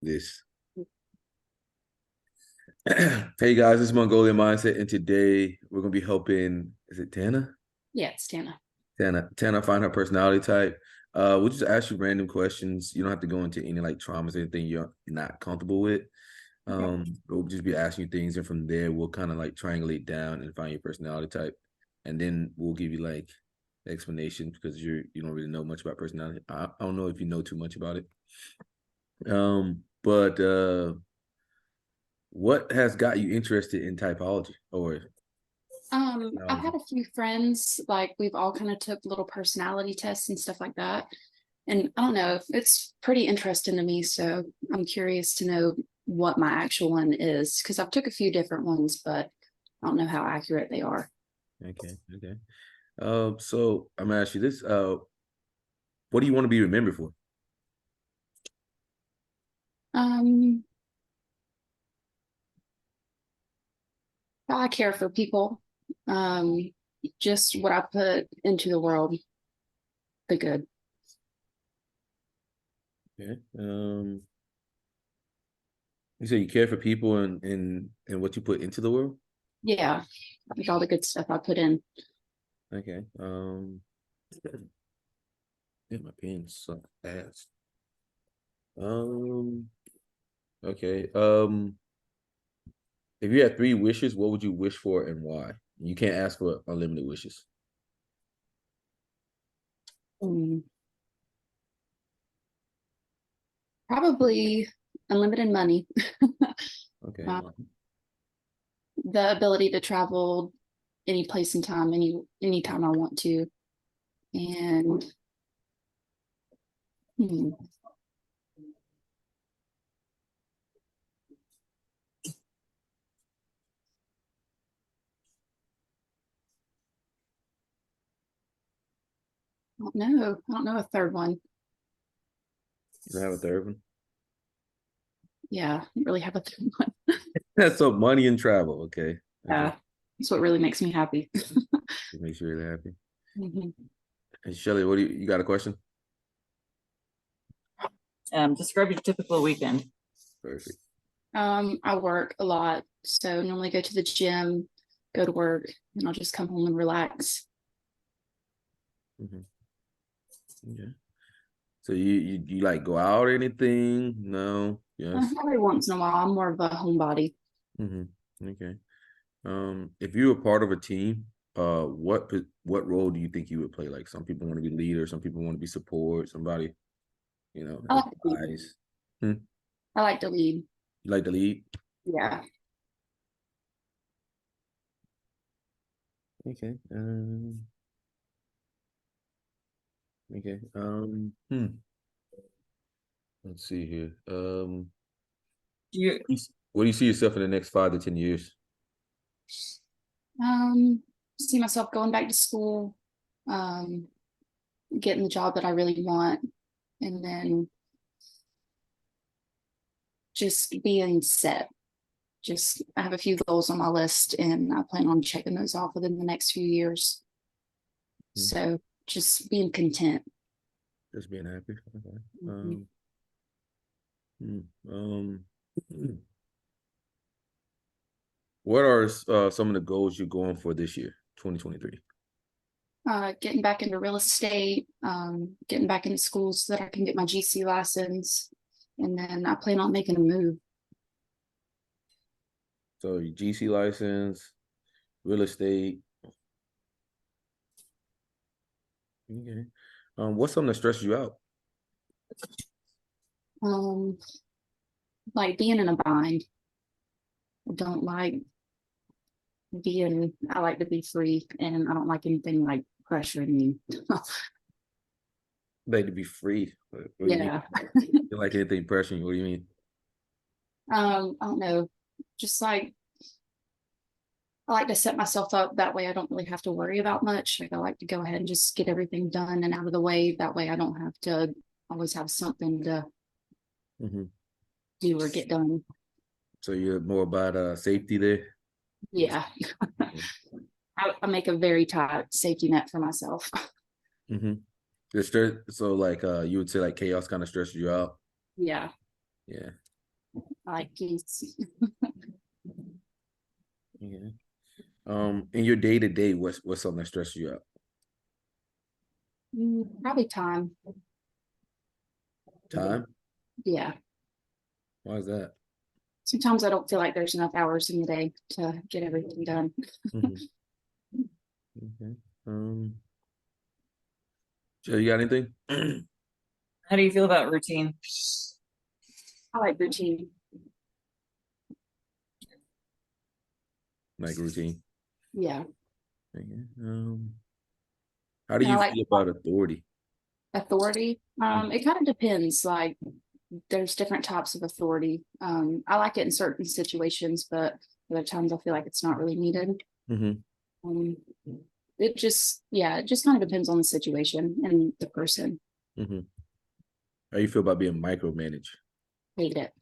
this. Hey guys, this is Mongolian Mindset, and today we're gonna be helping. Is it Tana? Yeah, it's Tana. Tana find her personality type. We'll just ask you random questions. You don't have to go into any like traumas or anything you're not comfortable with. We'll just be asking you things, and from there we'll kind of like triangulate down and find your personality type, and then we'll give you like explanation because you don't really know much about personality. I don't know if you know too much about it. But what has got you interested in typology or I've had a few friends, like we've all kind of took little personality tests and stuff like that. And I don't know, it's pretty interesting to me. So I'm curious to know what my actual one is because I've took a few different ones, but I don't know how accurate they are. Okay. So I'm gonna ask you this. What do you want to be remembered for? I care for people. Just what I put into the world, the good. Okay. You say you care for people and what you put into the world? Yeah, like all the good stuff I put in. Okay. Yeah, my pen sucks ass. Okay. If you had 3 wishes, what would you wish for and why? You can't ask for unlimited wishes. Probably unlimited money. Okay. The ability to travel any place and time, anytime I want to. And I don't know a third one. You don't have a third one? Yeah, I don't really have a third one. So money and travel. Okay. Yeah, that's what really makes me happy. It makes you really happy. Hey, Shelly, what do you got a question? Describe your typical weekend. Perfect. I work a lot, so normally go to the gym, go to work, and I'll just come home and relax. Yeah. So you like go out or anything? No. Yes. Every once in a while. I'm more of a homebody. Okay. If you were part of a team, what role do you think you would play? Like some people want to be leader, some people want to be support, somebody, I like advise. I like to lead. You like to lead? Yeah. Okay. Okay. Let's see here. What do you see yourself in the next 5 to 10 years? See myself going back to school, getting the job that I really want, and then just being set. Just I have a few goals on my list and I plan on checking those off within the next few years. So just being content. Just being happy. Okay. What are some of the goals you're going for this year, 2023? Getting back into real estate, getting back into schools so that I can get my GC license, and then I plan on making a move. So your GC license, real estate. Okay. What's something that stresses you out? Like being in a bind. I don't like I like to be free, and I don't like anything like pressuring me. Like to be free. Yeah. You like anything pressuring you? What do you mean? I don't know. Just like I like to set myself up that way I don't really have to worry about much. Like I like to go ahead and just get everything done and out of the way. That way I don't have to always have something to do or get done. So you're more about safety there? Yeah. I make a very tight safety net for myself. The stress, so like you would say like chaos kind of stresses you out? Yeah. Yeah. I like geese. Yeah. In your day to day, what's something that stresses you out? Probably time. Time? Yeah. Why is that? Sometimes I don't feel like there's enough hours in the day to get everything done. Mhm. Okay. Joe, you got anything? How do you feel about routine? I like routine. Like routine. Yeah. Okay. How do And I you like feel about authority? authority. Mm-hmm. It kind of depends. Like there's different types of authority. I like it in certain situations, but other times I feel like it's not really needed. Mm-hmm. Um, it just kind of depends on the situation and the person. Mm-hmm. How you feel about being micromanaged? Hate it.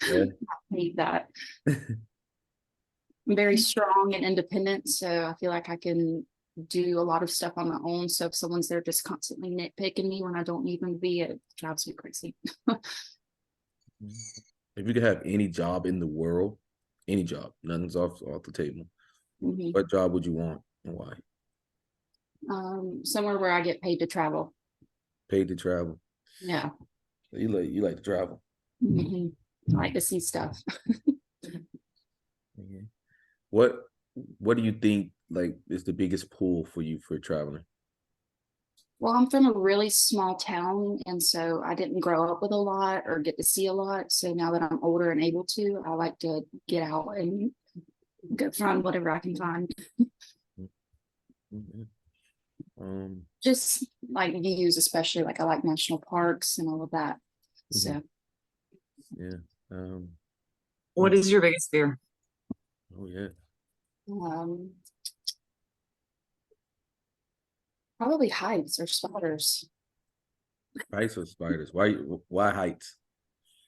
Yeah. I hate that. I'm very strong and independent, so I feel like I can do a lot of stuff on my own. So if someone's there just constantly nitpicking me when I don't need them to be, it drives me crazy. If you could have any job in the world, any job, nothing's off the table. Mhm. What job would you want and why? Somewhere where I get paid to travel. Paid to travel. Yeah. You like to travel. Mhm. I like to see stuff. Okay. What do you think like is the biggest pull for you for traveling? Well, I'm from a really small town, and so I didn't grow up with a lot or get to see a lot. So now that I'm older and able to, I like to get out and go find whatever I can find. Mhm. Um, Just like views, especially like I like national parks and all of that. mhm. So Yeah. Um, What is your biggest fear? oh yeah. um probably heights or spiders. Heights or spiders? Why heights?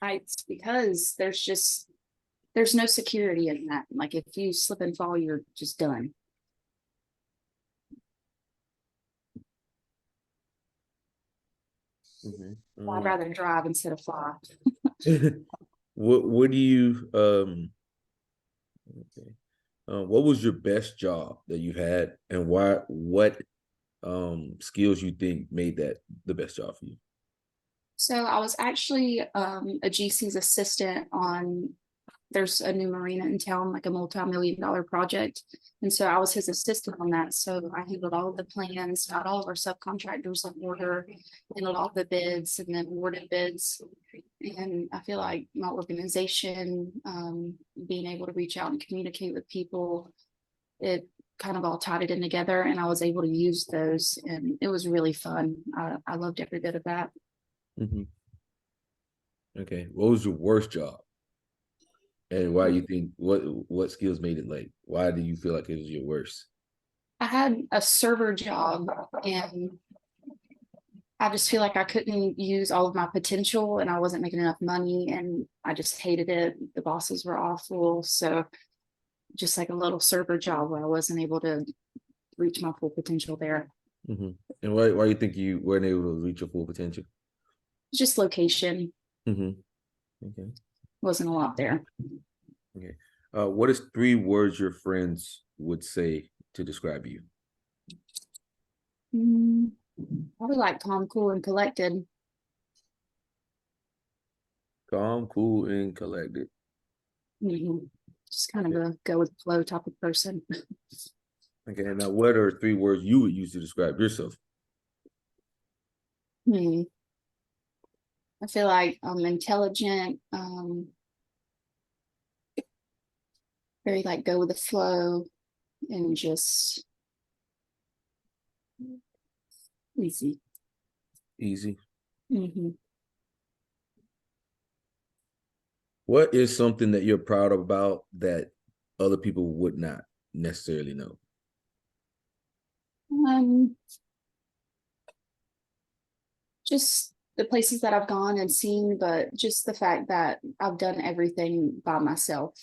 Heights because there's no security in that. Like if you slip and fall, you're just done. Mhm. I'd rather drive instead of fly. What do you okay. What was your best job that you had and why what skills you think made that the best job for you? So I was actually a GC's assistant on there's a new marina in town, like a multi-million-dollar project. And so I was his assistant on that. So I handled all of the plans, got all of our subcontractors on order, handled all the bids and then awarded bids. And I feel like my organization, being able to reach out and communicate with people, it kind of all tied it in together and I was able to use those and it was really fun. I loved every bit of that. Mm-hmm. Okay. What was your worst job? And why you think what skills made it like why do you feel like it was your worst? I had a server job and I just feel like I couldn't use all of my potential and I wasn't making enough money and I just hated it. The bosses were awful. So just like a little server job where I wasn't able to reach my full potential there. Mm-hmm. And why you think you weren't able to reach your full potential? Just location Mm-hmm. Okay. wasn't a lot there. Okay. What is 3 words your friends would say to describe you? Probably like calm, cool, and collected. Calm, cool, and collected. Mm-hmm. Just kind of a go with the flow type of person. Okay. Now, what are 3 words you would use to describe yourself? I feel like I'm intelligent, very like go with the flow and just easy. Easy. Mm-hmm. What is something that you're proud about that other people would not necessarily know? Just the places that I've gone and seen, but just the fact that I've done everything by myself.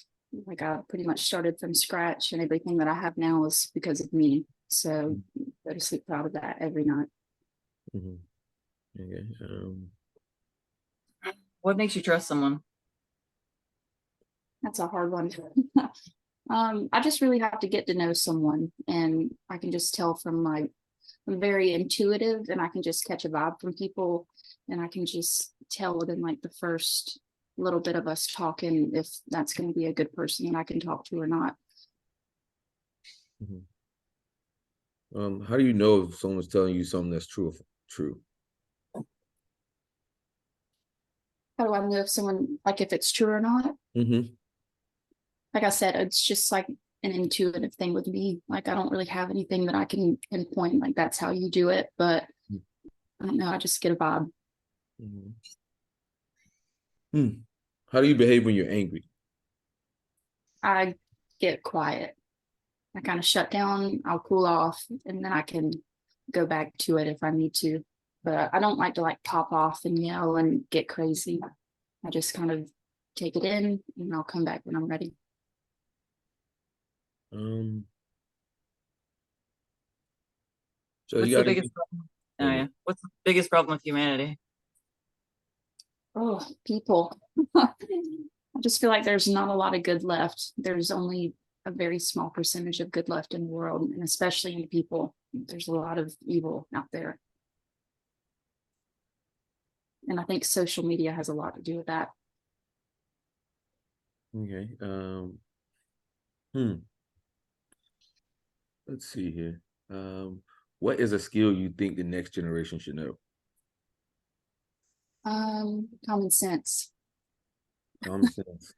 Like I pretty much started from scratch and everything that I have now is because of me. So go to sleep proud of that every night. Mm-hmm. Okay. What makes you trust someone? That's a hard one. I just really have to get to know someone, and I can just tell from my, I'm very intuitive, and I can just catch a vibe from people, and I can just tell within like the first little bit of us talking if that's going to be a good person that I can talk to or not. How do you know if someone's telling you something that's true? How do I know if someone, like, if it's true or not? Like I said, it's just like an intuitive thing with me. Like, I don't really have anything that I can pinpoint, like that's how you do it, but I don't know, I just get a vibe. How do you behave when you're angry? I get quiet. I kind of shut down, I'll cool off, and then I can go back to it if I need to. But I don't like to like pop off and yell and get crazy. I just kind of take it in, and I'll come back when I'm ready. So What's you the got biggest problem? Oh, yeah. What's the biggest problem with humanity? Oh, people. I just feel like there's not a lot of good left. There's only a very small percentage of good left in the world, and especially in people. There's a lot of evil out there. And I think social media has a lot to do with that. Okay. Let's see here. What is a skill you think the next generation should know? Common sense. Common sense.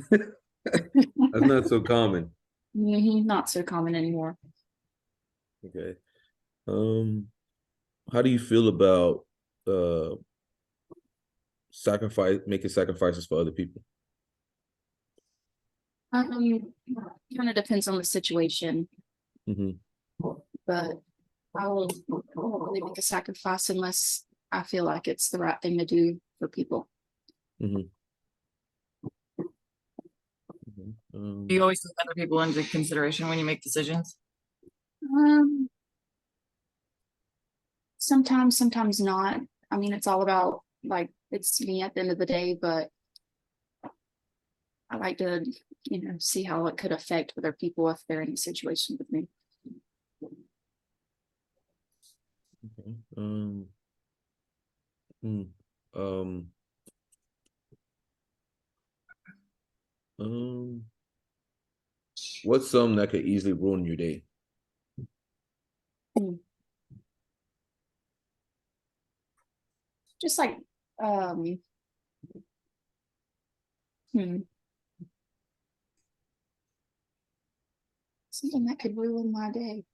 That's not so common. Not so common anymore. Okay. How do you feel about making sacrifices for other people? Kind of depends on the situation. But I will really make a sacrifice unless I feel like it's the right thing to do for people. Do you always take other people into consideration when you make decisions? Sometimes not. I mean, it's all about like, it's me at the end of the day, but I like to, see how it could affect other people if they're in a situation with me. What's something that could easily ruin your day? Just like, something that could ruin my day.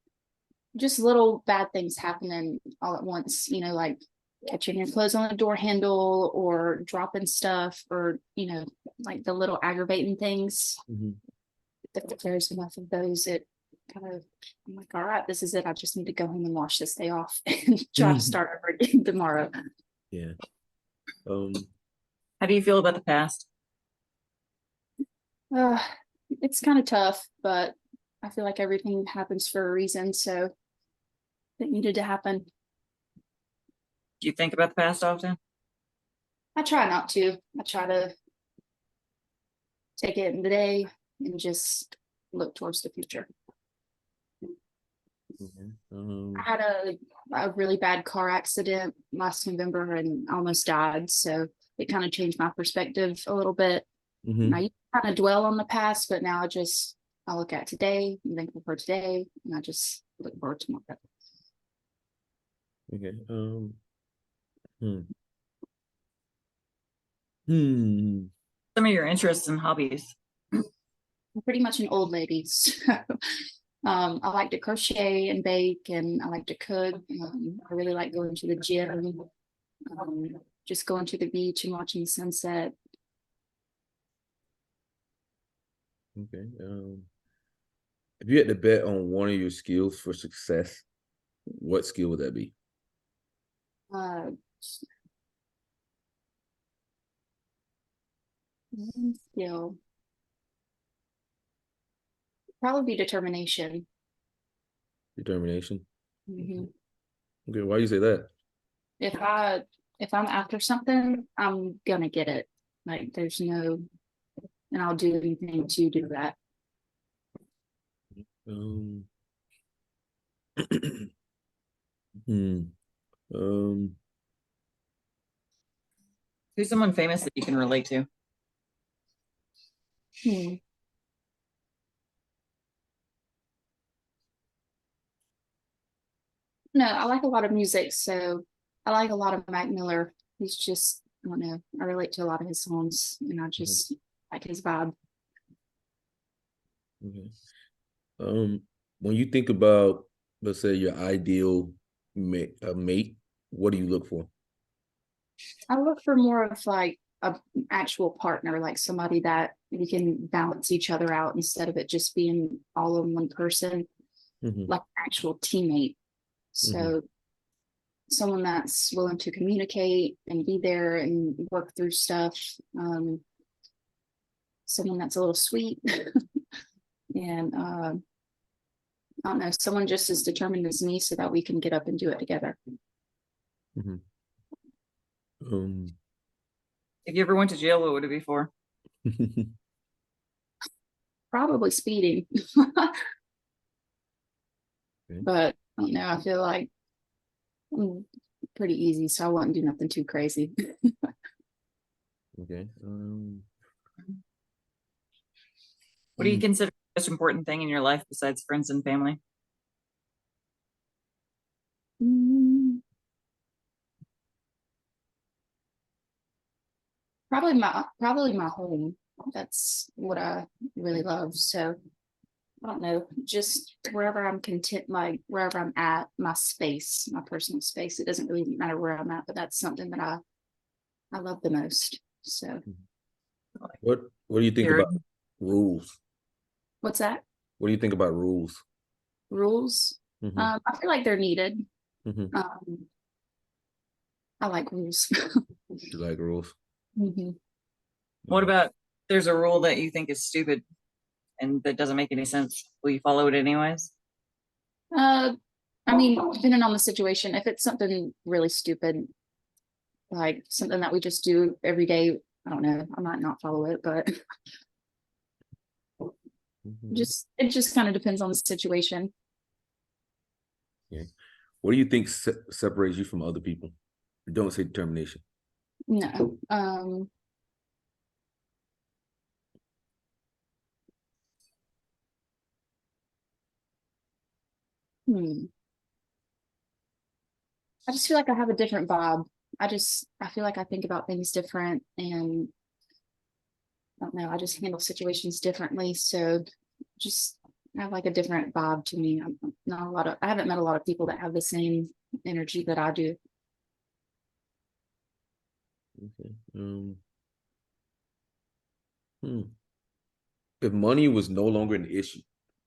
Just little bad things happening all at once, like catching your clothes on the door handle or dropping stuff, or like the little aggravating things. If there's enough of those, it kind of, I'm like, all right, this is it. I just need to go home and wash this day off and try to start over again tomorrow. Yeah. How do you feel about the past? It's kind of tough, but I feel like everything happens for a reason, so it needed to happen. Do you think about the past often? I try not to. I try to take it in the day and just look towards the future. I had a really bad car accident last November and almost died, so it kind of changed my perspective a little bit. And I used to kind of dwell on the past, but now I look at today, I'm thankful for today, and I just look forward to tomorrow. Okay. Some of your interests and hobbies? I'm pretty much an old lady. So, I like to crochet and bake, and I like to cook. I really like going to the gym, just going to the beach and watching the sunset. Okay. If you had to bet on one of your skills for success, what skill would that be? One skill. Probably be determination. Determination. Okay, why do you say that? If I'm after something, I'm gonna get it. Like, there's no and I'll do anything to do that. Who's someone famous that you can relate to? No, I like a lot of music, so I like a lot of Mac Miller. He's just, I don't know, I relate to a lot of his songs, and I just like his vibe. Okay. When you think about, let's say, your ideal mate, what do you look for? I look for more of like an actual partner, like somebody that we can balance each other out instead of it just being all in one person, like an actual teammate. So someone that's willing to communicate and be there and work through stuff. Someone that's a little sweet. And I don't know, someone just as determined as me so that we can get up and do it together. If you ever went to jail, what would it be for? Probably speeding. But I don't know, I feel like I'm pretty easy, so I wouldn't do nothing too crazy. Okay. What do you consider the most important thing in your life besides friends and family? Probably my home. That's what I really love. So I don't know, just wherever I'm content, like wherever I'm at, my space, my personal space. It doesn't really matter where I'm at, but that's something that I love the most. So what do you think about rules? What's that? What do you think about rules? Rules? I feel like they're needed. I like rules. You like rules? What about there's a rule that you think is stupid and that doesn't make any sense? Will you follow it anyways? I mean, depending on the situation, if it's something really stupid, like something that we just do every day, I don't know, I might not follow it, but it just kind of depends on the situation. Yeah. What do you think separates you from other people? Don't say determination. No. I just feel like I have a different vibe. I feel like I think about things different, and I don't know, I just handle situations differently. So just I have like a different vibe to me. I haven't met a lot of people that have the same energy that I do. Okay. If money was no longer an issue,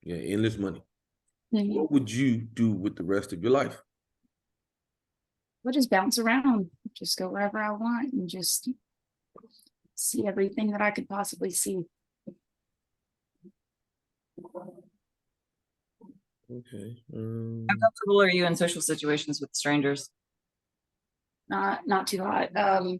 endless money, what would you do with the rest of your life? I'll just bounce around, just go wherever I want, and just see everything that I could possibly see. Okay. How comfortable are you in social situations with strangers? Not too hot. I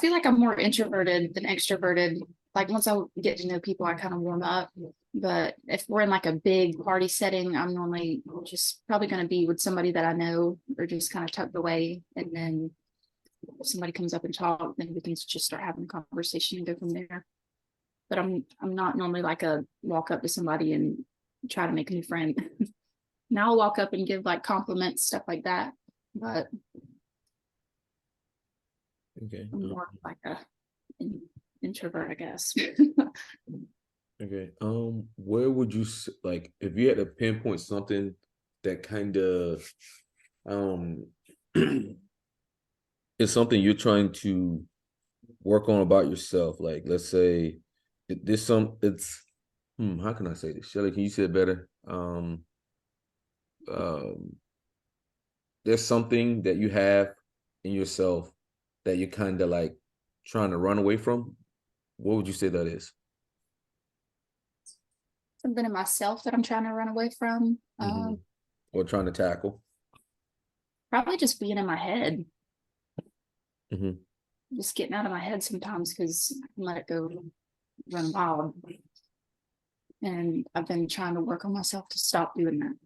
feel like I'm more introverted than extroverted. Like once I get to know people, I kind of warm up. But if we're in like a big party setting, I'm normally just probably going to be with somebody that I know, or just kind of tucked away. And then if somebody comes up and talk, then we can just start having a conversation and go from there. But I'm not normally like a walk up to somebody and try to make a new friend. Now I'll walk up and give like compliments, stuff like that. But okay, I'm more like an introvert, I guess. Okay. Where would you like if you had to pinpoint something that kind of is something you're trying to work on about yourself? Like, let's say it's how can I say this? Shelly, can you say it better? There's something that you have in yourself that you're kind of like trying to run away from. What would you say that is? Something in myself that I'm trying to run away from. Or trying to tackle? Probably just being in my head. just getting out of my head sometimes because I can let it go run wild. And I've been trying to work on myself to stop doing that.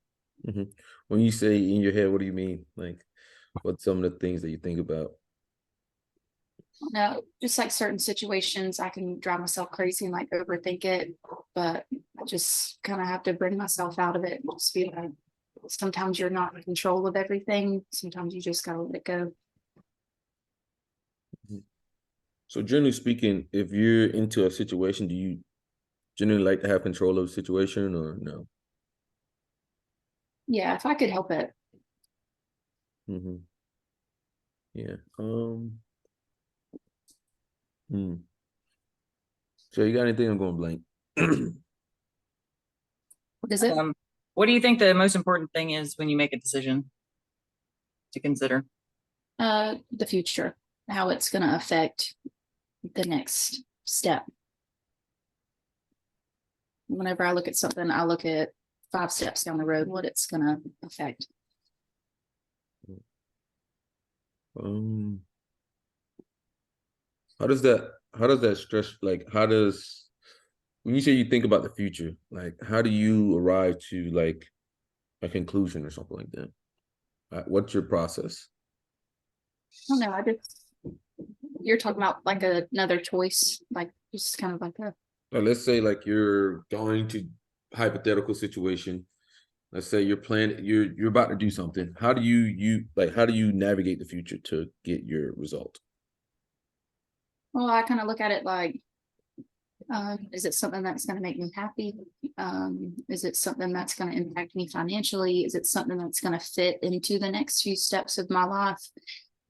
Mm-hmm. When you say in your head, what do you mean? Like, what's some of the things that you think about? No, just like certain situations, I can drive myself crazy and like overthink it, but I just kind of have to bring myself out of it. Just feel like sometimes you're not in control of everything. Sometimes you just gotta let it go. So generally speaking, if you're into a situation, do you generally like to have control of the situation or no? Yeah, if I could help it. Mm-hmm. Yeah. So you got anything? I'm going blank. What is it? What do you think the most important thing is when you make a decision to consider? The future, how it's gonna affect the next step. Whenever I look at something, I look at 5 steps down the road, what it's gonna affect. How does that stress, like, when you say you think about the future, like, how do you arrive to like a conclusion or something like that? What's your process? I don't know. You're talking about like another choice, like just kind of like a. Let's say like you're going to hypothetical situation. Let's say you're about to do something. How do you navigate the future to get your result? Well, I kind of look at it like, is it something that's going to make me happy? Is it something that's going to impact me financially? Is it something that's going to fit into the next few steps of my life?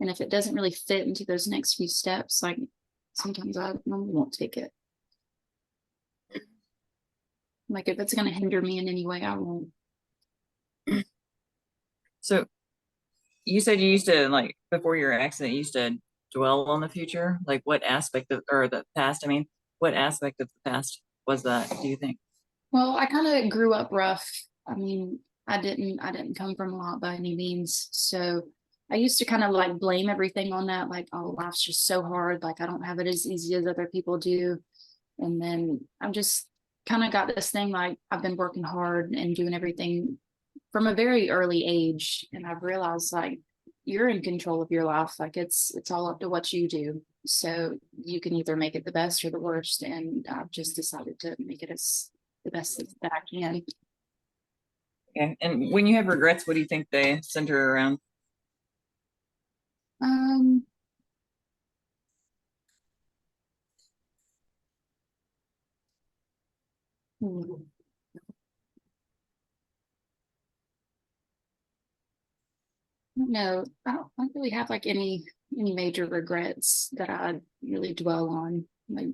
And if it doesn't really fit into those next few steps, like sometimes I won't take it. Like if it's going to hinder me in any way, I won't. So you said you used to, like, before your accident, you used to dwell on the future. Like, what aspect of, or the past, I mean, what aspect of the past was that, do you think? Well, I kind of grew up rough. I mean, I didn't come from a lot by any means. So I used to kind of like blame everything on that, like, oh, life's just so hard. Like I don't have it as easy as other people do. And then I'm just kind of got this thing like I've been working hard and doing everything from a very early age. And I've realized like you're in control of your life. Like it's all up to what you do. So you can either make it the best or the worst. And I've just decided to make it as the best that I can. Yeah. And when you have regrets, what do you think they center around? Um, no, I don't really have like any major regrets that I really dwell on. Like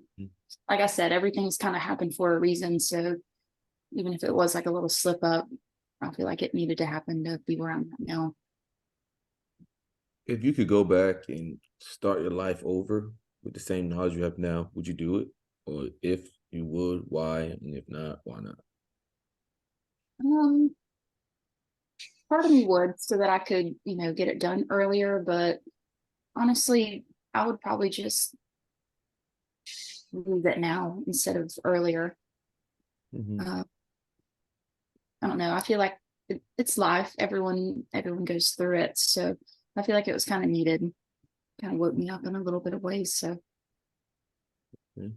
I said, everything's kind of happened for a reason. So even if it was like a little slip up, I feel like it needed to happen to be where I'm at now. If you could go back and start your life over with the same knowledge you have now, would you do it? Or if you would, why? And if not, why not? Um, Part of me would so that I could, get it done earlier, but honestly, I would probably just leave it now instead of earlier. Mm-hmm. I don't know. I feel like it's life. Everyone goes through it. So I feel like it was kind of needed. Kind of woke me up in a little bit of ways. So If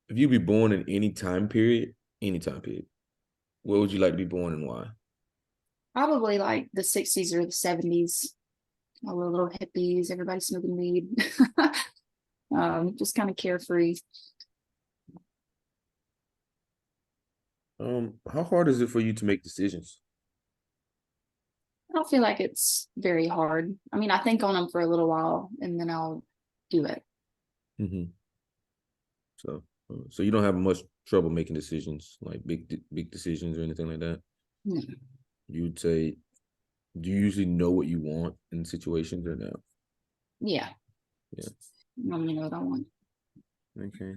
you be born in any time period, where would you like to be born and why? probably like the 60s or the 70s. All the little hippies, everybody smoking weed. Just kind of carefree. How hard is it for you to make decisions? I don't feel like it's very hard. I mean, I think on them for a little while and then I'll do it. Mm-hmm. So you don't have much trouble making decisions, like big decisions or anything like that? No. You'd say, do you usually know what you want in situations or no? Yeah. Yeah. I don't know what I want. Okay.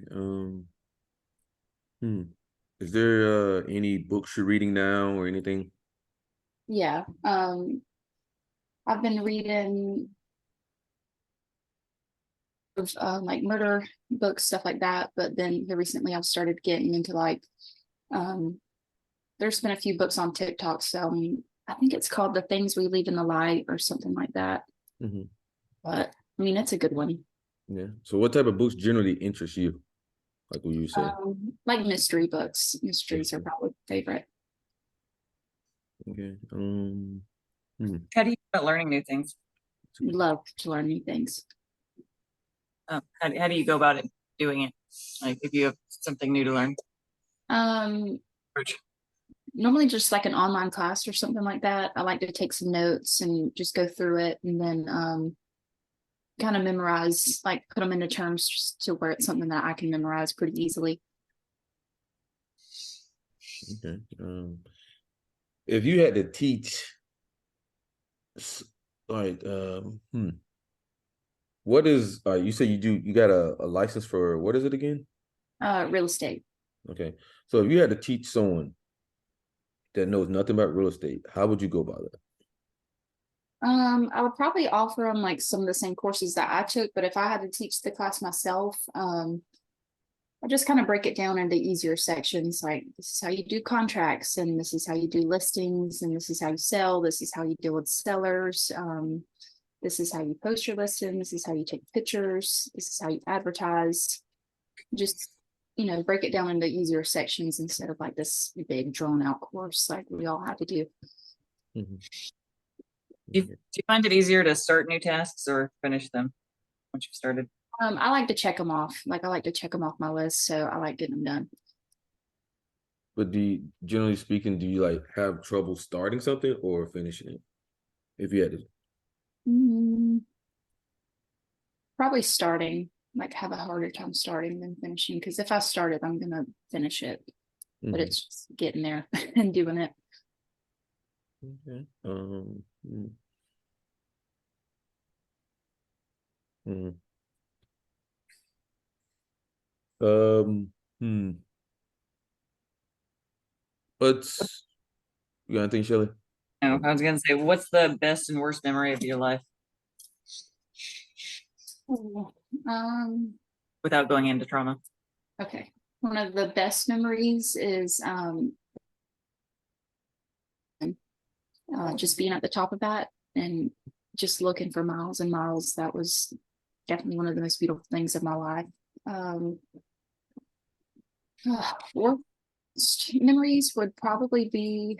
Is there any books you're reading now or anything? Yeah. I've been reading like murder books, stuff like that. But then here recently I've started getting into like, there's been a few books on TikTok. So I think it's called The Things We Leave in the Light or something like that. But I mean, it's a good one. Yeah. So what type of books generally interest you? Like what you say? Like mystery books. Mysteries are probably favorite. Okay. How do you go about learning new things? Love to learn new things. How do you go about it, doing it? Like if you have something new to learn? Normally just like an online class or something like that. I like to take some notes and just go through it and then kind of memorize, like put them into terms just to where it's something that I can memorize pretty easily. Okay. If you had to teach, like, what is? You say you got a license for what is it again? Real estate. Okay. So if you had to teach someone that knows nothing about real estate, how would you go about it? I would probably offer them like some of the same courses that I took, but if I had to teach the class myself, I just kind of break it down into easier sections. Like this is how you do contracts, and this is how you do listings, and this is how you sell. This is how you deal with sellers. This is how you post your listing. This is how you take pictures. This is how you advertise. Just break it down into easier sections instead of like this big drawn out course like we all have to do. Do you find it easier to start new tasks or finish them once you've started? I like to check them off. Like I like to check them off my list, so I like getting them done. But generally speaking, do you like have trouble starting something or finishing it? If you had to, probably starting. Like have a harder time starting than finishing, because if I start it, I'm gonna finish it. But it's just getting there and doing it. Okay. But you got anything, Shelly? No, I was gonna say, what's the best and worst memory of your life? Without going into trauma. Okay. One of the best memories is just being at the top of that and just looking for miles and miles. That was definitely one of the most beautiful things of my life. Worst memories would probably be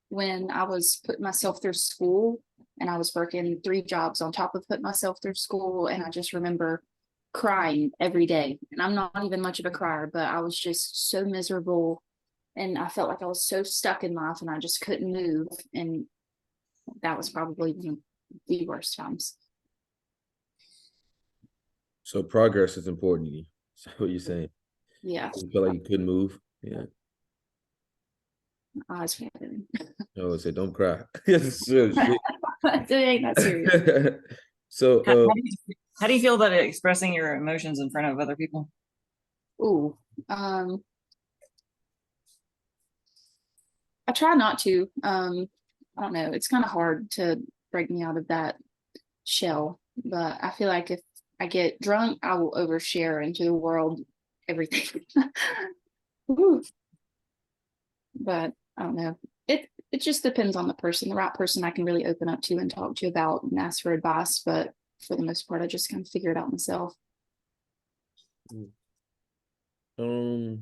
when I was putting myself through school and I was working 3 jobs on top of putting myself through school. And I just remember crying every day. And I'm not even much of a crier, but I was just so miserable. And I felt like I was so stuck in life and I just couldn't move. And that was probably one of the worst times. So progress is important to you. Is that what you're saying? Yeah. You feel like you couldn't move? Yeah. My eyes watering. No, I said don't cry. Sure, It ain't that serious. So how do you feel about expressing your emotions in front of other people? Ooh. I try not to. I don't know. It's kind of hard to break me out of that shell, but I feel like if I get drunk, I will overshare into the world everything. But I don't know. It just depends on the person. The right person I can really open up to and talk to about and ask for advice. But for the most part, I just kind of figure it out myself. Are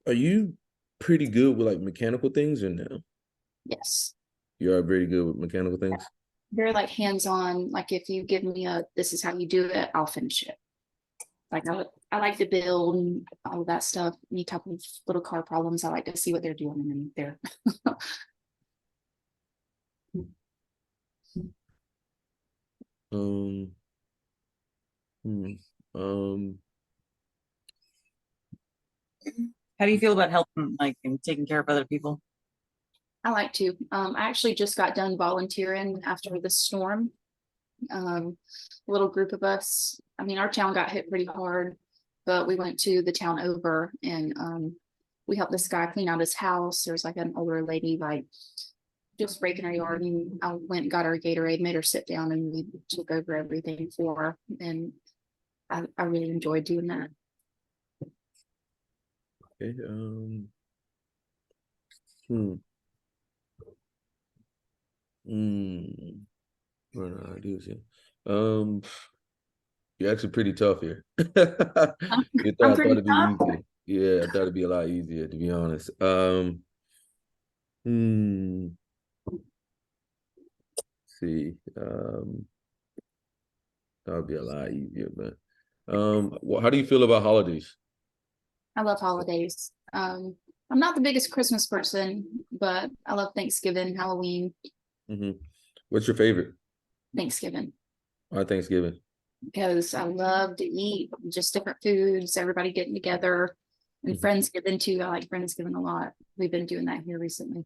you pretty good with like mechanical things or no? Yes. You are very good with mechanical things? Very like hands-on. Like if you give me this is how you do it, I'll finish it. Like I like to build and all of that stuff. Any type of little car problems, I like to see what they're doing and then there. How do you feel about helping, like, and taking care of other people? I like to. I actually just got done volunteering after the storm. A little group of us. I mean, our town got hit pretty hard, but we went to the town over and we helped this guy clean out his house. There's like an older lady, like just breaking our yard, and I went and got her Gatorade, made her sit down, and we took over everything for her. And I really enjoyed doing that. Okay. What are our ideas here? You're actually pretty tough here. I thought pretty it'd be tough. easier. Yeah, I thought it'd be a lot easier, to be honest. See, that would be a lot easier, but well, how do you feel about holidays? I love holidays. I'm not the biggest Christmas person, but I love Thanksgiving, Halloween, What's your favorite? Thanksgiving, On Thanksgiving. because I love to eat just different foods, everybody getting together, and Friendsgiving too. I like Friendsgiving a lot. We've been doing that here recently.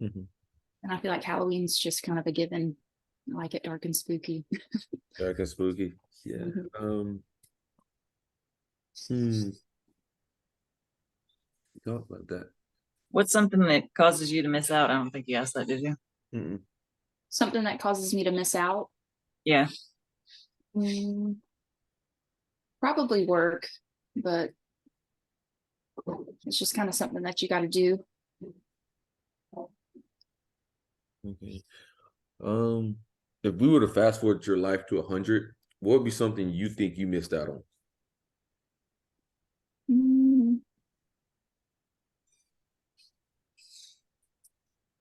And I feel like Halloween's just kind of a given. I like it dark and spooky. Dark and spooky. Yeah. Talk about that. What's something that causes you to miss out? I don't think you asked that, did you? Something that causes me to miss out. Yeah. Probably work, but it's just kind of something that you got to do. Okay. If we were to fast forward your life to 100, what would be something you think you missed out on?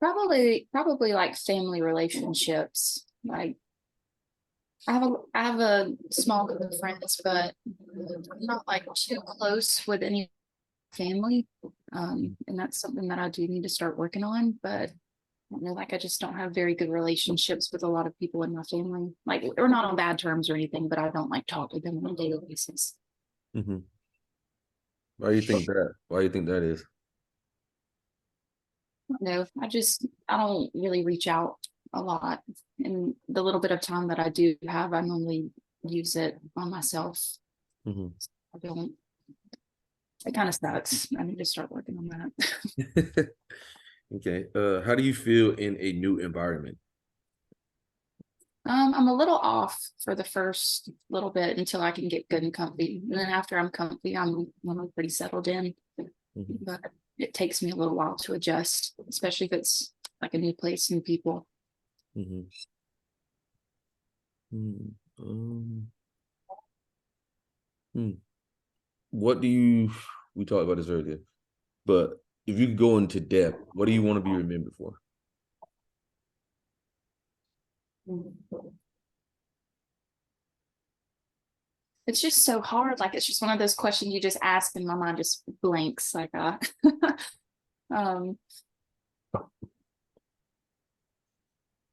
Probably like family relationships. Like I have a small group of friends, but I'm not like too close with any family. And that's something that I do need to start working on. But I don't know, like I just don't have very good relationships with a lot of people in my family. Like we're not on bad terms or anything, but I don't like talk with them on a daily basis. Why do you think that? Why do you think that is? No, I don't really reach out a lot. And the little bit of time that I do have, I normally use it on myself. I don't, it kind of sucks. I need to start working on that. Okay. How do you feel in a new environment? I'm a little off for the first little bit until I can get good and comfy. And then after I'm comfy, I'm pretty settled in. But it takes me a little while to adjust, especially if it's like a new place, new people. What do you, we talked about this earlier, but if you could go into depth, what do you want to be remembered for? It's just so hard. Like it's just one of those questions you just ask and my mind just blanks. Like I don't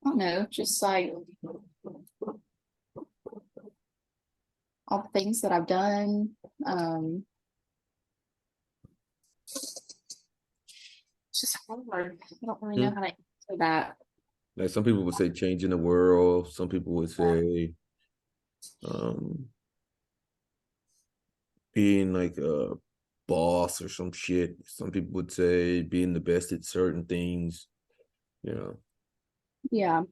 know, just like all the things that I've done. It's just hard. I don't really know how to answer that. Like some people would say changing the world. Some people would say being like a boss or some shit. Some people would say being the best at certain things, you know. Yeah.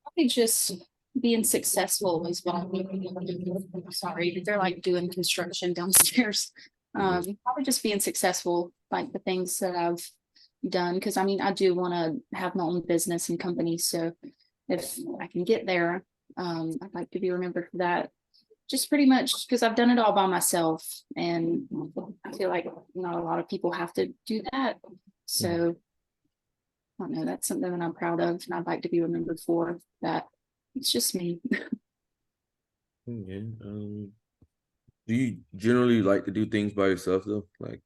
Probably just being successful is what I'm sorry, they're like doing construction downstairs. Probably just being successful, like the things that I've done. Because I mean, I do want to have my own business and company. So if I can get there, I'd like to be remembered for that. Just pretty much because I've done it all by myself, and I feel like not a lot of people have to do that. So I don't know, that's something that I'm proud of, and I'd like to be remembered for that. It's just me. Okay. Do you generally like to do things by yourself though? Like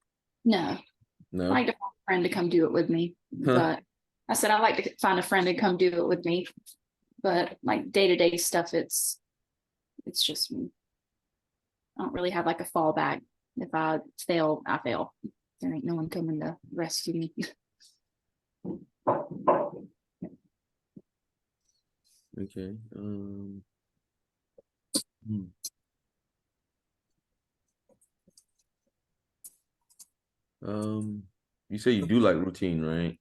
No, I no? like to find a friend to come do it with me. But I said I like to find a friend to come do it with me. But like day-to-day stuff, it's just me. I don't really have like a fallback. If I fail, I fail. There ain't no one coming to rescue me. Okay. You say you do like routine, right?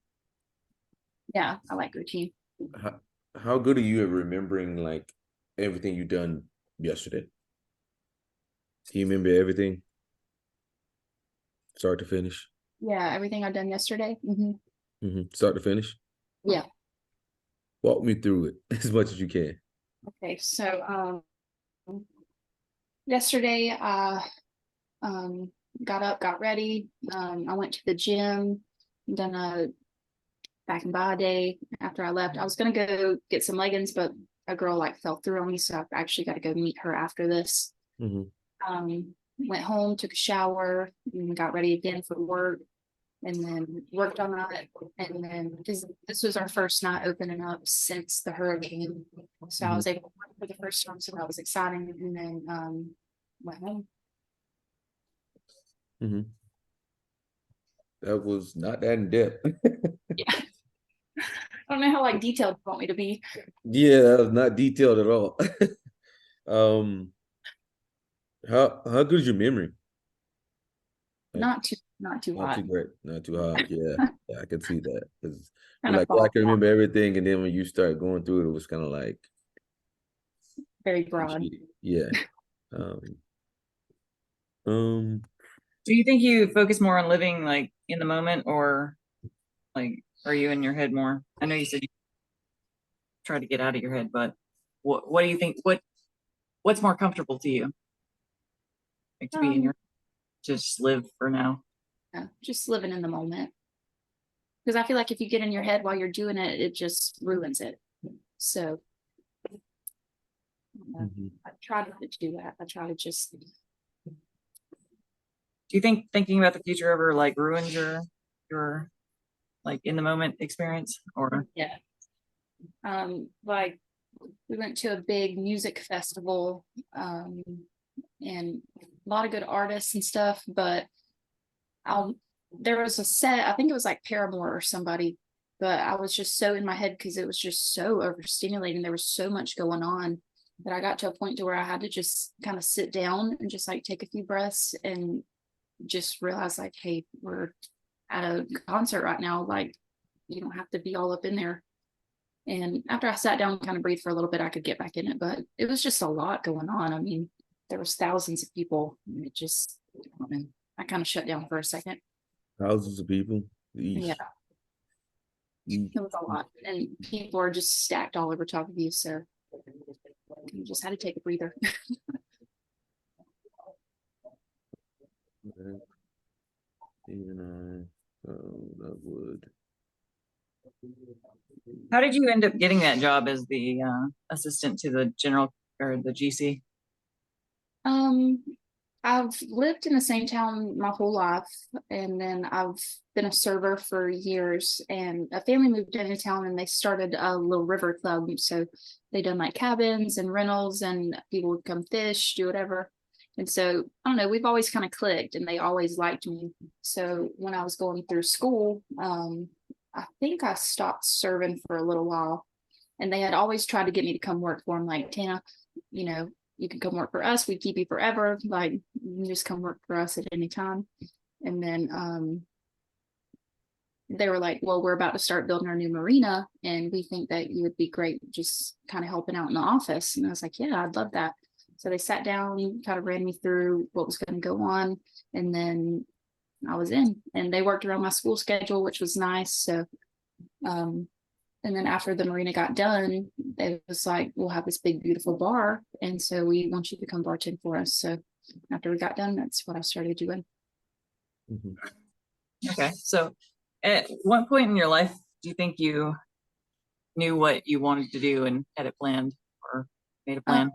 Yeah, I like routine. How good are you at remembering like everything you done yesterday? Do you remember everything, start to finish? Yeah, everything I've done yesterday. Start to finish. Yeah. Walk me through it as much as you can. Okay. So yesterday I got up, got ready. I went to the gym, done a back and body day. After I left, I was gonna go get some leggings, but a girl like fell through on me, so I actually got to go meet her after this. Went home, took a shower, and got ready again for work, and then worked on that. And then this was our first night opening up since the hurricane, so I was able to work for the first time, so that was exciting. And then went home. That was not that in depth. Yeah. I don't know how like detailed you want me to be. Yeah, that was not detailed at all. How good is your memory? Like, Not too not hot. too great, not too hot. Yeah, I can see that. Because Kind of like, yeah, I can remember everything, and then when you start going through it, it was kind of like very broad. Yeah. Do you think you focus more on living like in the moment, or like are you in your head more? I know you said you try to get out of your head, but what do you think? What's more comfortable to you? Like to be in your just live for now. Yeah, just living in the moment. Because I feel like if you get in your head while you're doing it, it just ruins it. So I try not to do that. I try to just. Do you think thinking about the future ever like ruins your like in the moment experience? Or Yeah. Like we went to a big music festival, and a lot of good artists and stuff, but there was a set, I think it was like Paramore or somebody, but I was just so in my head because it was just so overstimulating. There was so much going on that I got to a point to where I had to just kind of sit down and just like take a few breaths and just realize like, hey, we're at a concert right now. Like, you don't have to be all up in there. And after I sat down and kind of breathed for a little bit, I could get back in it. But it was just a lot going on. I mean, there was thousands of people. And it just, I kind of shut down for a second. Thousands of people. Yeah. It was a lot. And people are just stacked all over top of you. So you just had to take a breather. That would. How did you end up getting that job as the assistant to the general or the GC? I've lived in the same town my whole life, and then I've been a server for years. And a family moved into town, and they started a little river club. So they done like cabins and rentals, and people would come fish, do whatever. And so I don't know, we've always kind of clicked, and they always liked me. So when I was going through school, I think I stopped serving for a little while, and they had always tried to get me to come work for them, like, Tana, you can come work for us. We keep you forever. Like, you can just come work for us at any time. And then they were like, well, we're about to start building our new marina, and we think that you would be great just kind of helping out in the office. And I was like, yeah, I'd love that. So they sat down, kind of ran me through what was going to go on. And then I was in, and they worked around my school schedule, which was nice. So, and then after the marina got done, it was like, we'll have this big, beautiful bar. And so we want you to come bartend for us. So after we got done, that's what I started doing. Okay. So at what point in your life do you think you knew what you wanted to do and had it planned or made a plan?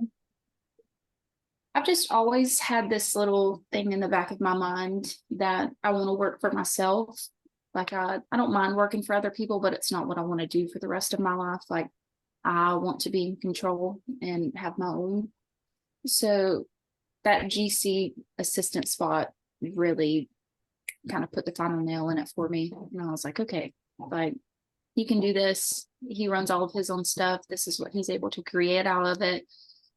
I've just always had this little thing in the back of my mind that I want to work for myself. Like, I don't mind working for other people, but it's not what I want to do for the rest of my life. Like, I want to be in control and have my own. So that GC assistant spot really kind of put the final nail in it for me. And I was like, okay, like, he can do this. He runs all of his own stuff. This is what he's able to create out of it.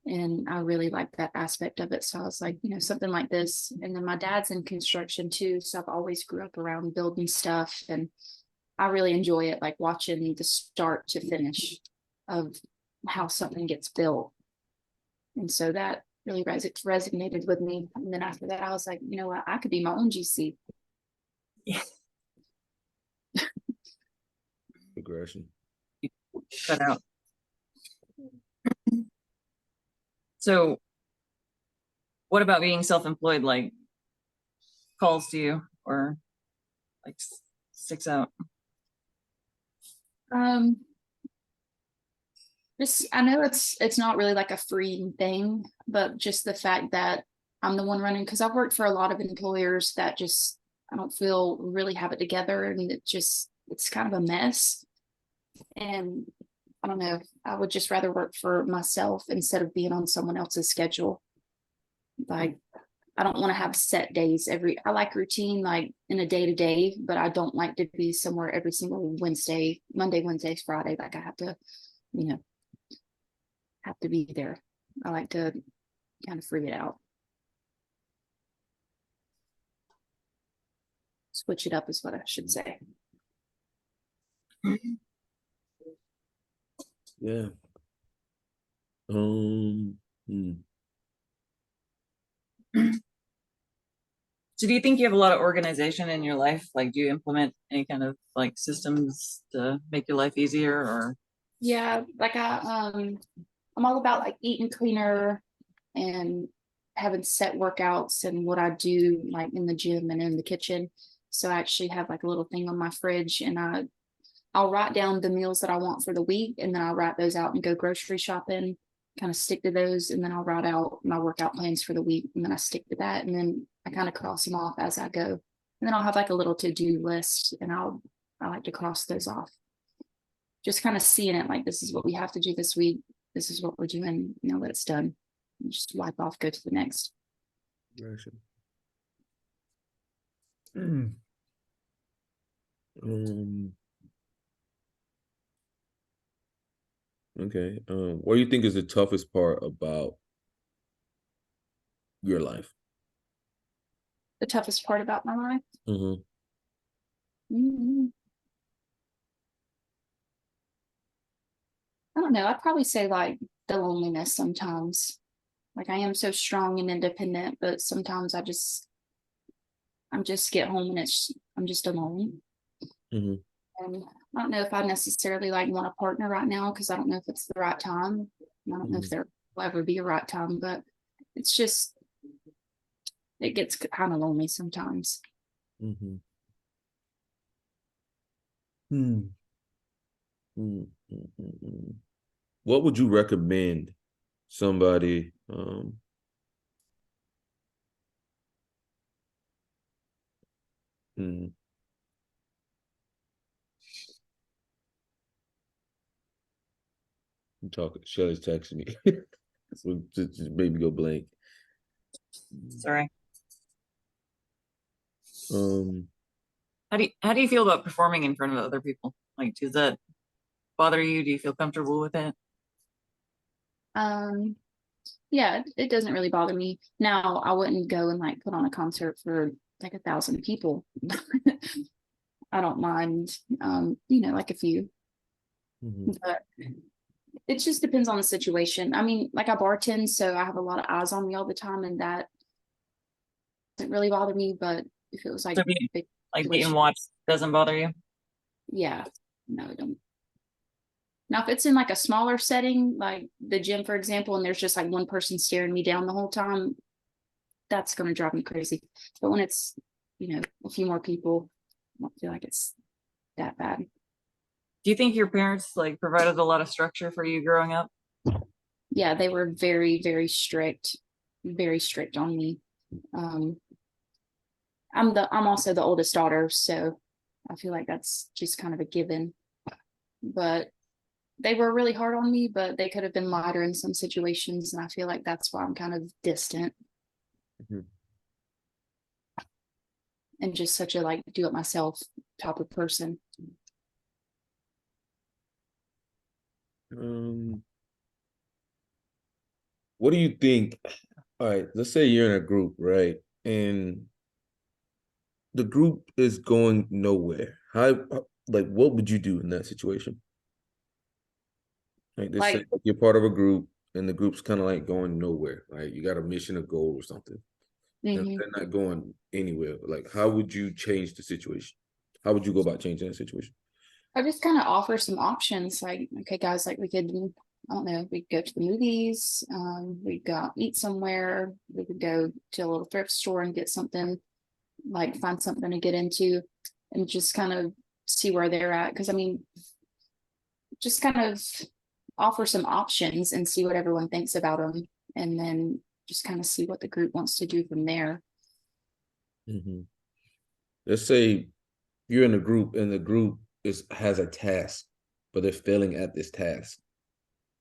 And I really like that aspect of it. So I was like, you know, something like this. And then my dad's in construction too. So I've always grew up around building stuff. And I really enjoy it, like watching the start to finish of how something gets built. And so that really resonated with me. And then after that, I was like, you know what, I could be my own GC. Yeah. Progression. Cut out. So what about being self-employed, like calls to you or like sticks out? Just, I know it's not really like a freeing thing, but just the fact that I'm the one running, because I've worked for a lot of employers that just, I don't feel really have it together, and it's kind of a mess. And I don't know, I would just rather work for myself instead of being on someone else's schedule. Like, I don't want to have set days I like routine, like in a day to day, but I don't like to be somewhere every single Wednesday, Monday, Wednesday, Friday. Like I have to, you know, have to be there. I like to kind of free it out. Switch it up is what I should say. Yeah. So do you think you have a lot of organization in your life? Like, do you implement any kind of like systems to make your life easier, or? Yeah, like I'm all about like eating cleaner and having set workouts and what I do like in the gym and in the kitchen. So I actually have like a little thing on my fridge, and I'll write down the meals that I want for the week, and then I'll write those out and go grocery shopping, kind of stick to those, and then I'll write out my workout plans for the week, and then I stick to that, and then I kind of cross them off as I go. And then I'll have like a little to-do list, and I like to cross those off. Just kind of seeing it like, this is what we have to do this week. This is what we're doing. Now that it's done, and just wipe off, go to the next. Okay. What do you think is the toughest part about your life? The toughest part about my life? I don't know. I'd probably say like the loneliness sometimes. Like I am so strong and independent, but sometimes I'm just get home and I'm just alone. And I don't know if I necessarily like want a partner right now, because I don't know if it's the right time. I don't know if there will ever be a right time, but it's just, it gets kind of lonely sometimes. What would you recommend somebody I'm talking, Shelly's texting me. So just made me go blank. Sorry. How do you feel about performing in front of other people? Like, does that bother you? Do you feel comfortable with it? Yeah, it doesn't really bother me. Now, I wouldn't go and like put on a concert for like 1,000 people. I don't mind, you know, like a few. But it just depends on the situation. I mean, like I bartend, so I have a lot of eyes on me all the time, and that doesn't really bother me. But if it was like being watched doesn't bother you? Yeah, no, it don't. Now, if it's in like a smaller setting, like the gym, for example, and there's just like one person staring me down the whole time, that's going to drive me crazy. But when it's, you know, a few more people, I don't feel like it's that bad. Do you think your parents like provided a lot of structure for you growing up? Yeah, they were very, very strict on me. I'm also the oldest daughter, so I feel like that's just kind of a given. But they were really hard on me, but they could have been lighter in some situations, and I feel like that's why I'm kind of distant. And just such a like do it myself type of person. what do you think? All right, let's say you're in a group, right? And the group is going nowhere. Like, what would you do in that situation? Like, let's say Like, you're part of a group and the group's kind of like going nowhere, right? You got a mission, a goal, or something, and mhm. they're not going anywhere. Like, how would you change the situation? How would you go about changing the situation? I just kind of offer some options. Like, okay, guys, like we could, I don't know, we could go to the movies. We'd go eat somewhere. We could go to a little thrift store and get something, like find something to get into, and just kind of see where they're at. Because I mean, just kind of offer some options and see what everyone thinks about them, and then just kind of see what the group wants to do from there. Mm-hmm. Let's say you're in a group and the group has a task, but they're failing at this task.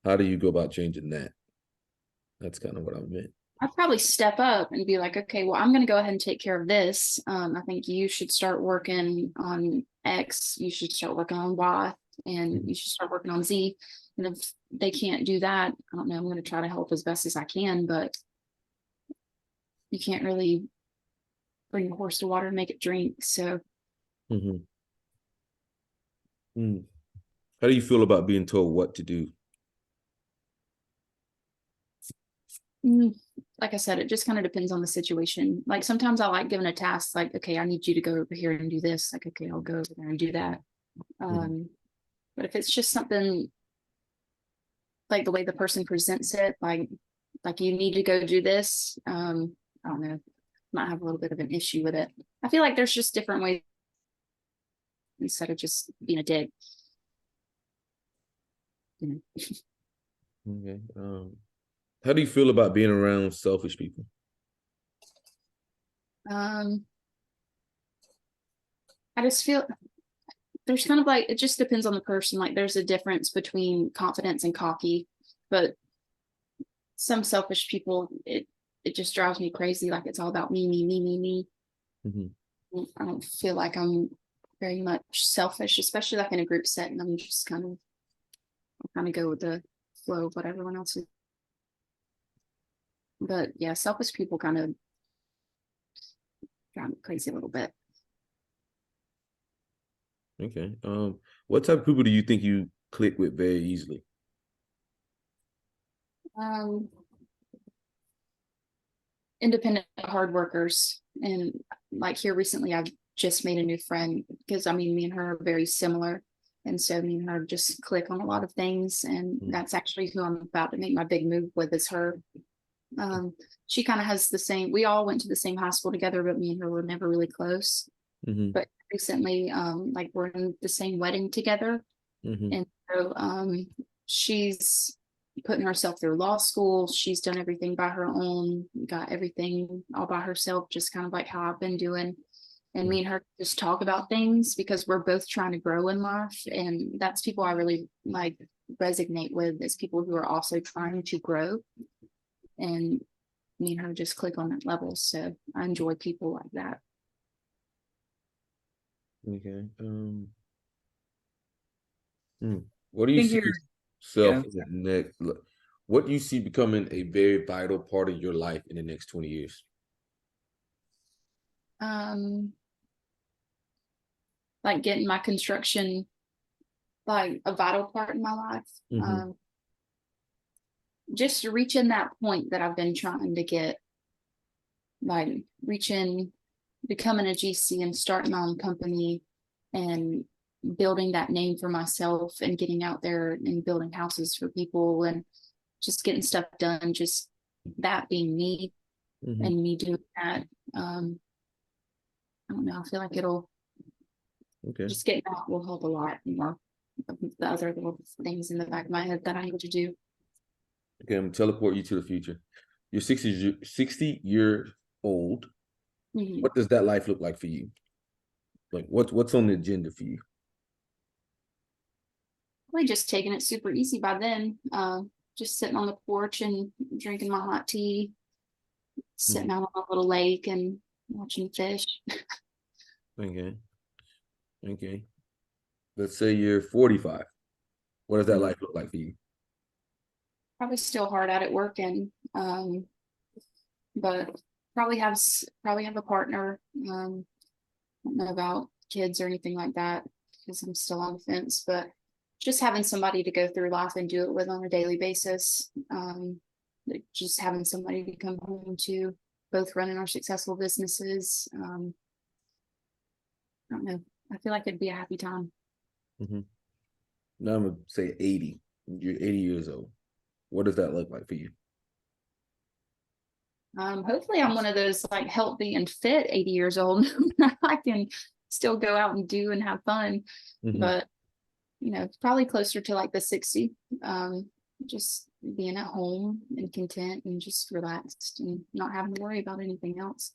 How do you go about changing that? That's kind of what I meant. I'd probably step up and be like, okay, well, I'm going to go ahead and take care of this. I think you should start working on X. You should start working on Y, and you should start working on Z. And if they can't do that, I don't know. I'm going to try to help as best as I can, but you can't really bring a horse to water and make it drink. So, Mm-hmm. Mm. How do you feel about being told what to do? like I said, it just kind of depends on the situation. Like sometimes I like giving a task, like, okay, I need you to go over here and do this. Like, okay, I'll go over there and do that. But if it's just something like the way the person presents it, like you need to go do this, I don't know, might have a little bit of an issue with it. I feel like there's just different ways instead of just being a dick. Okay. How do you feel about being around selfish people? I just feel there's kind of like, it just depends on the person. Like there's a difference between confidence and cocky, but some selfish people, it just drives me crazy. Like it's all about me, me, me, me, me. Mm-hmm. I don't feel like I'm very much selfish, especially like in a group setting. I'm just kind of go with the flow of what everyone else is. But yeah, selfish people kind of drive me crazy a little bit. Okay. What type of people do you think you click with very easily? Independent hard workers. And like here recently, I've just made a new friend because I mean, me and her are very similar. And so me and her just click on a lot of things. And that's actually who I'm about to make my big move with is her. She kind of has the same, we all went to the same high school together, but me and her were never really close. But recently, like we're in the same wedding together. And so she's putting herself through law school. She's done everything by her own, got everything all by herself, just kind of like how I've been doing. And me and her just talk about things because we're both trying to grow in life. And that's people I really like resonate with, is people who are also trying to grow. And me and her just click on that level. So I enjoy people like that. Okay. What do you see yourself in the next? What do you see becoming a very vital part of your life in the next 20 years? Like getting my construction like a vital part in my life. Just reaching that point that I've been trying to get, like reaching, becoming a GC and starting my own company and building that name for myself and getting out there and building houses for people and just getting stuff done, just that being me and me doing that. I don't know, I feel like it'll just getting out will help a lot more. The other little things in the back of my head that I need to do. Okay, I'm gonna teleport you to the future. You're 60 years old. What does that life look like for you? Like what's on the agenda for you? Probably just taking it super easy by then. Just sitting on the porch and drinking my hot tea, sitting out on a little lake and watching fish. Okay. Let's say you're 45. What does that life look like for you? Probably still hard at it working. But probably have a partner. Don't know about kids or anything like that because I'm still on the fence, but just having somebody to go through life and do it with on a daily basis. Just having somebody to come home to, both running our successful businesses. I don't know. I feel like it'd be a happy time. Mm-hmm. Now I'm gonna say 80. You're 80 years old. What does that look like for you? Hopefully I'm one of those like healthy and fit 80 years old. I can still go out and do and have fun, but probably closer to like the 60. Just being at home and content and just relaxed and not having to worry about anything else.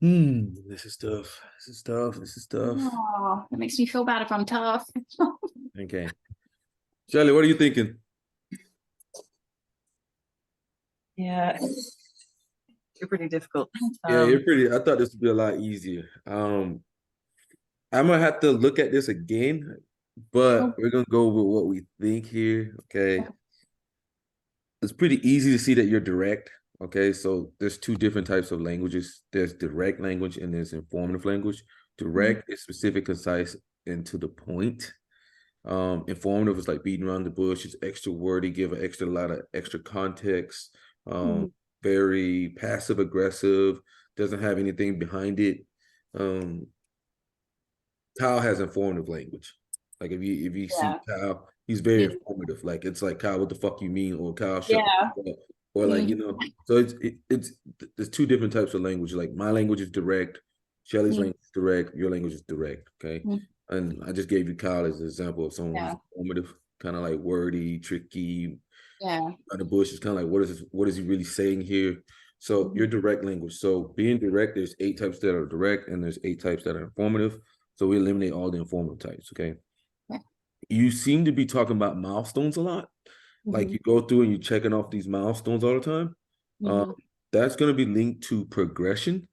This is tough. This is tough. This is tough. Oh, that makes me feel bad if I'm tough. Okay. Shirley, what are you thinking? Yeah, you're pretty difficult. Yeah, you're pretty. I thought this would be a lot easier. I'm gonna have to look at this again, but we're gonna go with what we think here. Okay. It's pretty easy to see that you're direct. Okay, so there's two different types of languages. There's direct language and there's informative language. Direct is specific, concise, and to the point. Informative is like beating around the bush. It's extra wordy, give an extra lot of extra context. Very passive aggressive. Doesn't have anything behind it. Kyle has informative language. Like if you see Kyle, he's very informative. Like it's like, Kyle, what the fuck you mean? Or Kyle, shut the fuck up. Or like, so it's there's two different types of language. Like my language is direct, Shelly's language is direct, your language is direct. Okay. And I just gave you Kyle as an example of someone who's informative, kind of like wordy, tricky. On the bush is kind of like, what is he really saying here? So your direct language. So being direct, there's 8 types that are direct and there's 8 types that are informative. So we eliminate all the informative types, okay? You seem to be talking about milestones a lot. Like you go through and you're checking off these milestones all the time. That's going to be linked to progression.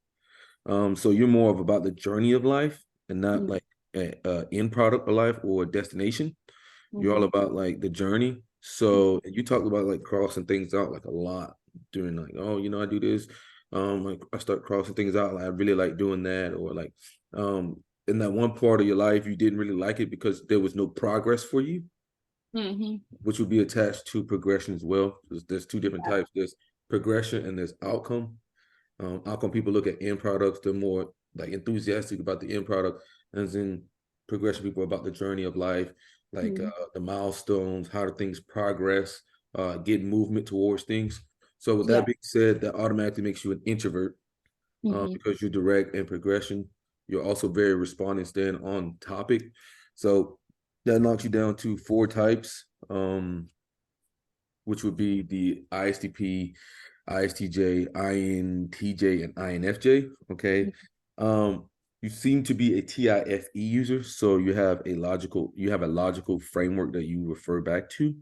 So you're more of about the journey of life and not like an end product of life or a destination. You're all about like the journey. So you talked about like crossing things out like a lot during like, oh, I do this. Like I start crossing things out. Like I really like doing that, or like in that one part of your life you didn't really like it because there was no progress for you, which would be attached to progression as well. There's 2 different types. There's progression and there's outcome. Outcome people look at end products. They're more like enthusiastic about the end product, and then progression people are about the journey of life, like the milestones, how do things progress, get movement towards things. So with that being said, that automatically makes you an introvert because you're direct and progression. You're also very responding, staying on topic. So that knocks you down to 4 types, which would be the ISTP, ISTJ, INTJ, and INFJ. Okay. You seem to be a TIFE user, so you have a logical framework that you refer back to.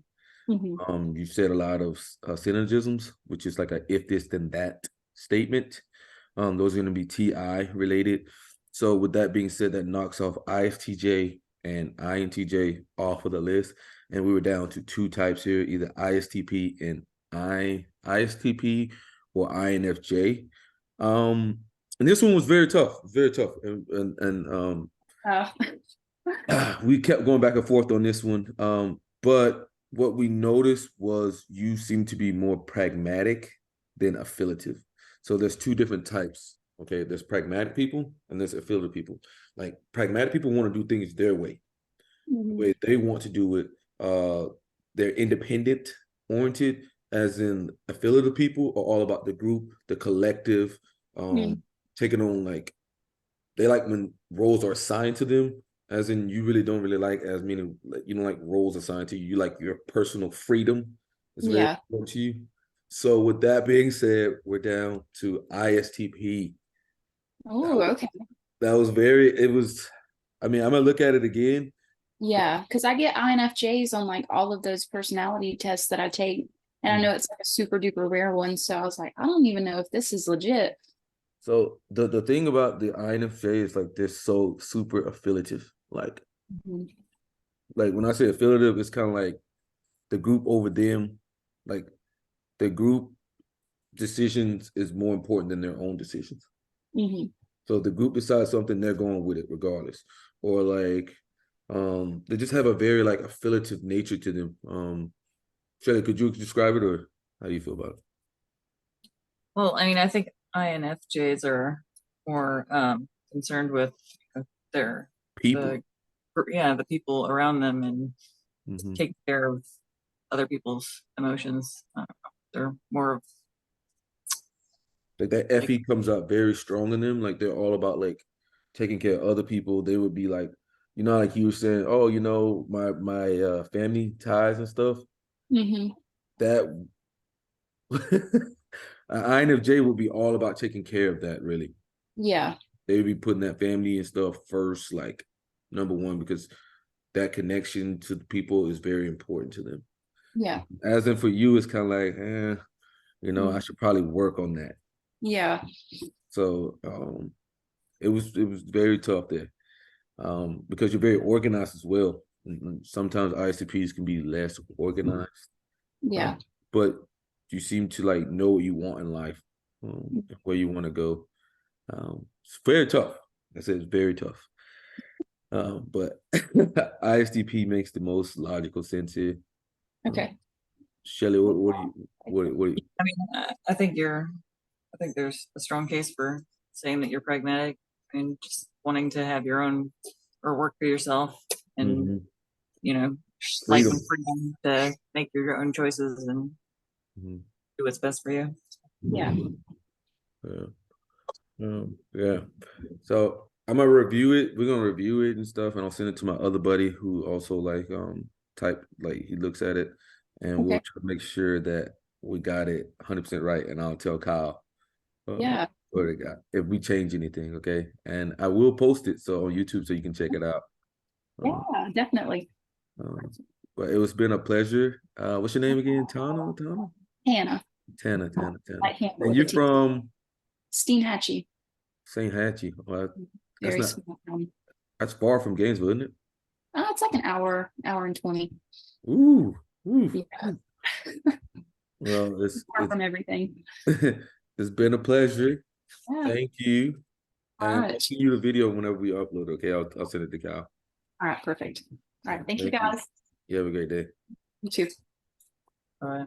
You said a lot of syllogisms, which is like a if this then that statement. Those are going to be TI related. So with that being said, that knocks off ISTJ and INTJ off of the list, and we were down to 2 types here, either ISTP and ISTP or INFJ. And this one was very tough, and we kept going back and forth on this one. But what we noticed was you seem to be more pragmatic than affiliative. So there's 2 different types. Okay, there's pragmatic people and there's affiliative people. Like pragmatic people want to do things their way, the way they want to do it. They're independent oriented, as in affiliative people are all about the group, the collective, taking on like, they like when roles are assigned to them, as in you really don't really like, as meaning you don't like roles assigned to you. You like your personal freedom. It's very important to you. So with that being said, we're down to ISTP. Oh, okay. That was I'm gonna look at it again. Yeah, because I get INFJs on like all of those personality tests that I take. And I know it's like a super duper rare one. So I was like, I don't even know if this is legit. So the thing about the INFJ is like they're so super affiliative. Like when I say affiliative, it's kind of like the group over them, like the group decisions is more important than their own decisions. Mm-hmm. So if the group decides something, they're going with it regardless. Or like they just have a very like affiliative nature to them. Shelly, could you describe it, or how do you feel about it? Well, I mean, I think INFJs are more concerned with their People. the people around them and Mm-hmm. take care of other people's emotions. They're more of like that FE comes out very strong in them. Like they're all about like taking care of other people. They would be like, you know, like you were saying, oh, you know, my family ties and stuff. Mm-hmm. That INFJ would be all about taking care of that, really. Yeah. They would be putting that family and stuff first, like number one, because that connection to the people is very important to them. Yeah. As in for you, it's kind of like, you know, I should probably work on that. Yeah. So it was very tough there. Because you're very organized as well. And sometimes ISTPs can be less organized. Yeah. But you seem to like know what you want in life, where you want to go. It's very tough. I said it's very tough. But ISTP makes the most logical sense here. Okay. Shelly, what do you? I mean, I think there's a strong case for saying that you're pragmatic and just wanting to have your own or work for yourself and you know, like freedom to make your own choices and do what's best for you. Yeah. Yeah. So I'm gonna review it. We're gonna review it and stuff, and I'll send it to my other buddy who also like type, like he looks at it, and we'll try to make sure that we got it 100% right. And I'll tell Kyle Yeah. what it got if we change anything. Okay, and I will post it so on YouTube so you can check it out. Yeah, definitely. But it was been a pleasure. What's your name again? Tana? Hannah. Tana. Like Hannah And with you're a T. from Steenhatchee. St. Hatchie. Well, Very small town. That's far from Gainesville, isn't it? It's like an hour and 20. Ooh. Yeah. Well, it's far from everything. It's been a pleasure. Yeah. Thank you. All And right. I'll send you the video whenever we upload. Okay, I'll send it to Kyle. All right, perfect. All right, thank you guys. You have a great day. You too. All right.